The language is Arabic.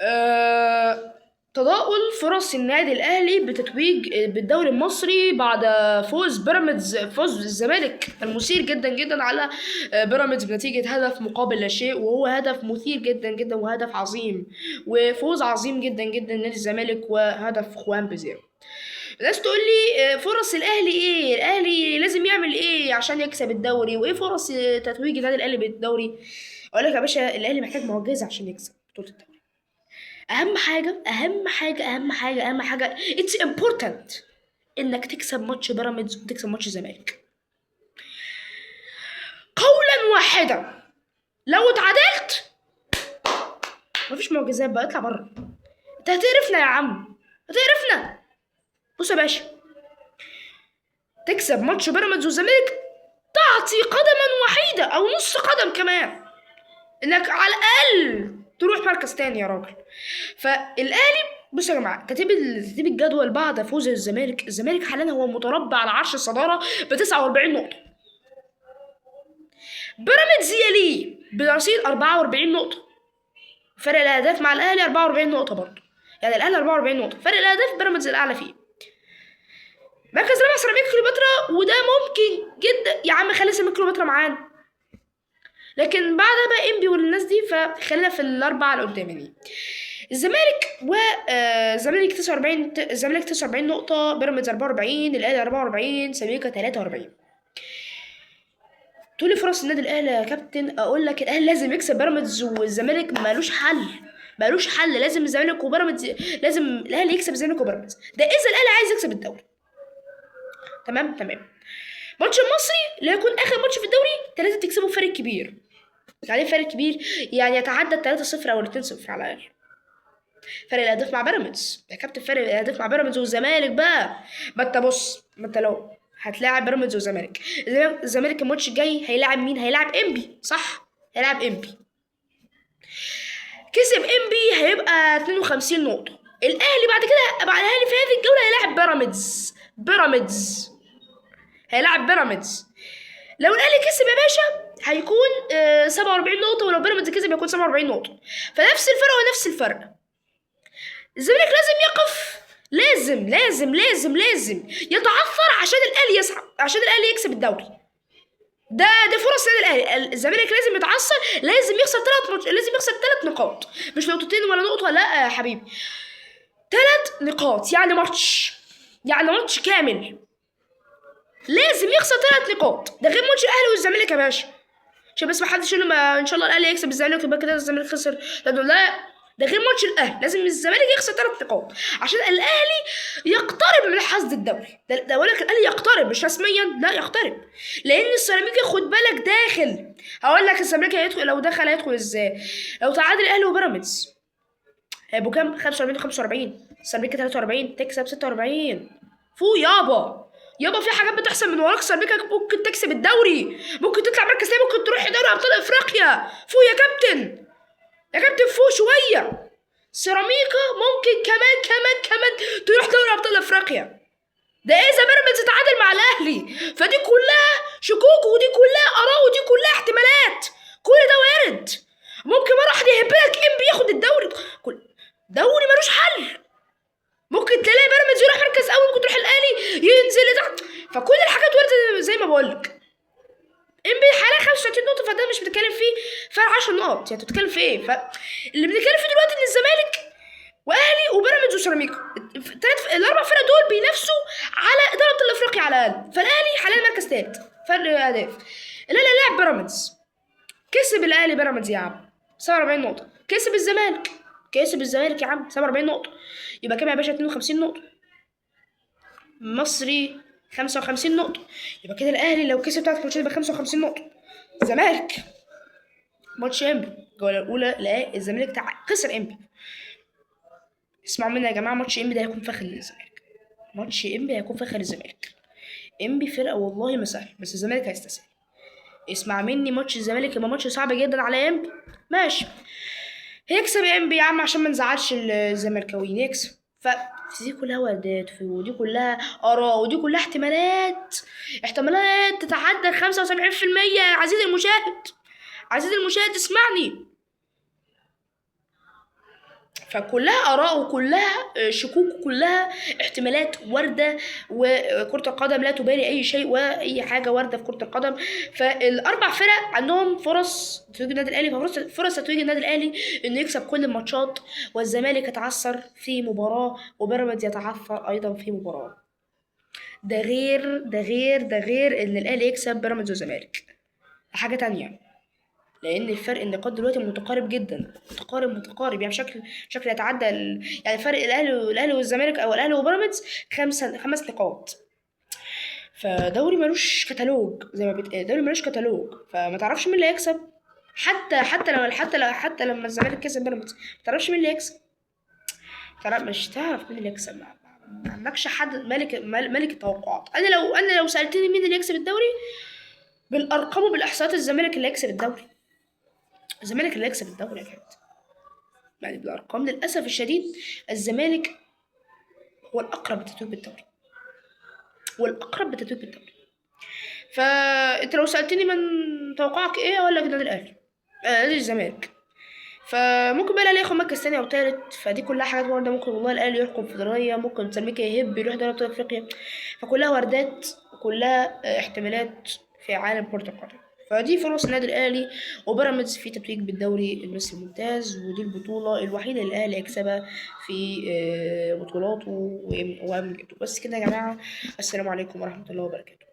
آه، تضاؤل فرص النادي الأهلي بتتويج بالدوري المصري بعد فوز الزمالك المثير جدا جدا على بيراميدز بنتيجة هدف مقابل لا شيء، وهو هدف مثير جدا جدا وهدف عظيم وفوز عظيم جدا جدا لنادي الزمالك وهدف خوان بزيرو. الناس تقول لي فرص الأهلي إيه؟ الأهلي لازم يعمل إيه عشان يكسب الدوري؟ وإيه فرص تتويج النادي الأهلي بالدوري؟ أقول لك يا باشا، الأهلي محتاج معجزة عشان يكسب بطولة الدوري. اهم حاجه اتس امبورتنت انك تكسب ماتش بيراميدز وتكسب ماتش الزمالك. قولا واحدا، لو اتعادلت مفيش معجزات بقى، اطلع بره. انت هتقرفنا يا عم، هتقرفنا. بص يا باشا، تكسب ماتش بيراميدز والزمالك تعطي قدما وحيده او نص قدم كمان، انك على الاقل تروح مركز تاني يا راجل. فالاهلي، بصوا يا جماعه، ترتيب الجدول بعد فوز الزمالك حاليا هو متربع على عرش الصداره ب 49 نقطه. بيراميدز يليه برصيد 44 نقطه. فرق الاهداف مع الاهلي 44 نقطه برضه، يعني الاهلي 44 نقطه، فرق الاهداف بيراميدز الاعلى فيه. مركز رابع سيراميكا كليوباترا، وده ممكن جدا يا عم خلي سيراميكا كليوباترا معانا، لكن بعدها بقى انبي والناس دي، فخلينا في الاربعه اللي قدامي. الزمالك الزمالك 49 نقطة، بيراميدز 44، الأهلي 44، سيراميكا 43. تقولي فرص النادي الأهلي يا كابتن، أقول لك الأهلي لازم يكسب بيراميدز والزمالك مالوش حل. لازم الزمالك وبيراميدز، لازم الأهلي يكسب الزمالك وبيراميدز، ده إذا الأهلي عايز يكسب الدوري. تمام. ماتش المصري اللي هيكون آخر ماتش في الدوري، أنت لازم تكسبه فرق كبير. يعني فرق كبير يعني يتعدى 3-0 أو 2-0 على الأقل. فرق الاهداف مع بيراميدز يا كابتن، فرق الاهداف مع بيراميدز والزمالك بقى. ما انت لو هتلاعب بيراميدز والزمالك، الزمالك الماتش الجاي هيلاعب مين؟ هيلاعب انبي، صح؟ هيلاعب انبي. كسب انبي هيبقى 52 نقطة. الاهلي بعد الاهلي في هذه الجولة هيلاعب بيراميدز. لو الاهلي كسب يا باشا هيكون 47 نقطة، ولو بيراميدز كسب هيكون 47 نقطة، فنفس الفرق ونفس الفرق. الزمالك لازم يقف، لازم يتعثر عشان الاهلي يصعد، عشان الاهلي يكسب الدوري. ده فرص الاهلي. الزمالك لازم يتعثر، لازم يخسر لازم يخسر 3 نقاط، مش نقطتين ولا نقطه، لا يا حبيبي، 3 نقاط يعني ماتش كامل. لازم يخسر 3 نقاط، ده غير ماتش الاهلي والزمالك يا باشا، عشان بس ما حدش يقول ما ان شاء الله الاهلي يكسب الزمالك يبقى كده الزمالك خسر. لا، ده غير ماتش الاهلي، لازم الزمالك يخسر 3 نقاط عشان الاهلي يقترب من حصد الدوري. ده بقول لك الاهلي يقترب، مش رسميا، لا يقترب، لان السيراميكا خد بالك داخل. هقول لك السيراميكا هيدخل، لو دخل هيدخل ازاي؟ لو تعادل الاهلي وبيراميدز هيبقوا كام؟ 45 و45، السيراميكا 43 تكسب 46. فوق يابا في حاجات بتحصل من وراك. سيراميكا ممكن تكسب الدوري، ممكن تطلع مركز تاني، ممكن تروح دوري ابطال افريقيا. فوق يا كابتن، فوق شويه. سيراميكا ممكن كمان تروح دوري ابطال افريقيا، ده اذا بيراميدز تعادل مع الاهلي. فدي كلها شكوك، ودي كلها اراء، ودي كلها احتمالات، كل ده وارد. ممكن مره واحده يهبلك انبي ياخد الدوري، دوري ملوش حل. ممكن تلاقي بيراميدز يروح مركز اول، ممكن تروح الاهلي ينزل لتحت، فكل الحاجات وارده زي ما بقول لك. انبي حاليا 35 نقطه، فده مش بتتكلم فيه فرق 10 نقط، يعني بتتكلم في ايه؟ فاللي بنتكلم فيه دلوقتي ان الزمالك واهلي وبيراميدز وسيراميكا، الاربع فرق دول بينافسوا على دوري ابطال افريقيا على الاقل. فالاهلي حاليا مركز ثالث فرق اهداف. الاهلي لعب بيراميدز، كسب الاهلي بيراميدز يا عم 47 نقطه، كسب الزمالك يا عم 47 نقطه، يبقى كام يا باشا؟ 52 نقطه. مصري 55 نقطه، يبقى كده الاهلي لو كسب 3 ماتشات يبقى 55 نقطه. الزمالك ماتش انبي الجوله الاولى، لا الزمالك خسر انبي. اسمعوا مني يا جماعه، ماتش انبي ده هيكون فخر للزمالك، انبي فرقه والله ما سهل، بس الزمالك هيستسهل. اسمع مني، ماتش الزمالك يبقى ماتش صعب جدا على انبي، ماشي هيكسب انبي يا عم عشان ما نزعلش الزملكاويين، يكسب. دي كلها وردات، ودي كلها اراء، ودي كلها احتمالات تتعدى 75%. يا عزيزي المشاهد اسمعني. فكلها آراء وكلها شكوك وكلها احتمالات واردة، وكرة القدم لا تبالي أي شيء وأي حاجة واردة في كرة القدم. فالأربع فرق عندهم فرص تتويج النادي الأهلي، فرص تتويج النادي الأهلي إنه يكسب كل الماتشات، والزمالك يتعثر في مباراة وبيراميدز يتعثر أيضا في مباراة. ده غير إن الأهلي يكسب بيراميدز والزمالك، حاجة تانية. لان الفرق النقاط دلوقتي متقارب جدا، متقارب يعني بشكل يتعدى يعني فرق الاهلي والزمالك او الاهلي وبيراميدز 5 نقاط. فدوري ملوش كتالوج زي ما بيتقال، دوري ملوش كتالوج، فما تعرفش مين اللي هيكسب. حتى لما الزمالك كسب بيراميدز ما تعرفش مين اللي هيكسب. مش تعرف مين اللي هيكسب، ما عندكش حد ملك التوقعات. انا لو سالتني مين اللي يكسب الدوري بالارقام وبالاحصائيات، الزمالك اللي هيكسب الدوري. الزمالك اللي هيكسب الدوري يا كابتن، يعني بالارقام للاسف الشديد الزمالك هو الاقرب للتتويج بالدوري. فانت لو سالتني من توقعك ايه اقول لك النادي الاهلي، نادي الزمالك. فممكن بقى الاهلي ياخد مركز تاني او تالت، فدي كلها حاجات وارده. ممكن والله الاهلي يحكم فيدراليه، ممكن سيراميكا يهب يروح دوري ابطال افريقيا، فكلها وردات وكلها احتمالات في عالم كره القدم. فدي فرص النادي الاهلي وبيراميدز في تتويج بالدوري المصري الممتاز، ودي البطوله الوحيده اللي الاهلي يكسبها في بطولاته وامجاده. بس كده يا جماعه، السلام عليكم ورحمه الله وبركاته.